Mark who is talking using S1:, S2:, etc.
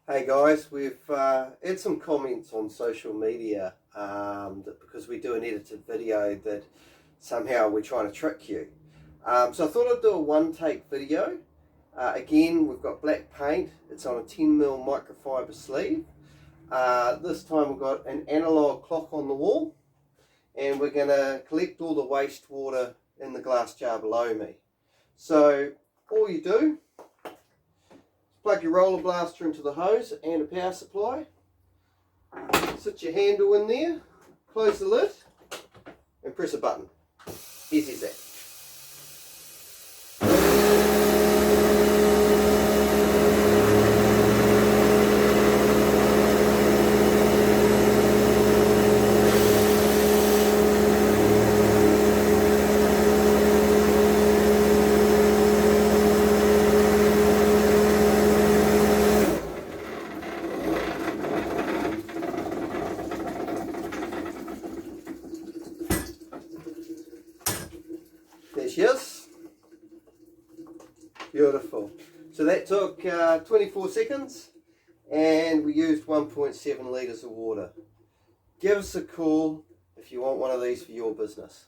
S1: Hey guys, we've had some comments on social media that because we do an edited video that somehow we're trying to trick you. So I thought I'd do a one-take video. Again, we've got black paint. It's on a 10mm microfiber sleeve. This time we've got an analog clock on the wall, and we're going to collect all the wastewater in the glass jar below me. So all you do, plug your roller blaster into the hose and a power supply, sit your handle in there, close the lid and press a button. Easy as that. There she is. Beautiful. So that took 24 seconds and we used 1.7 litres of water. Give us a call if you want one of these for your business.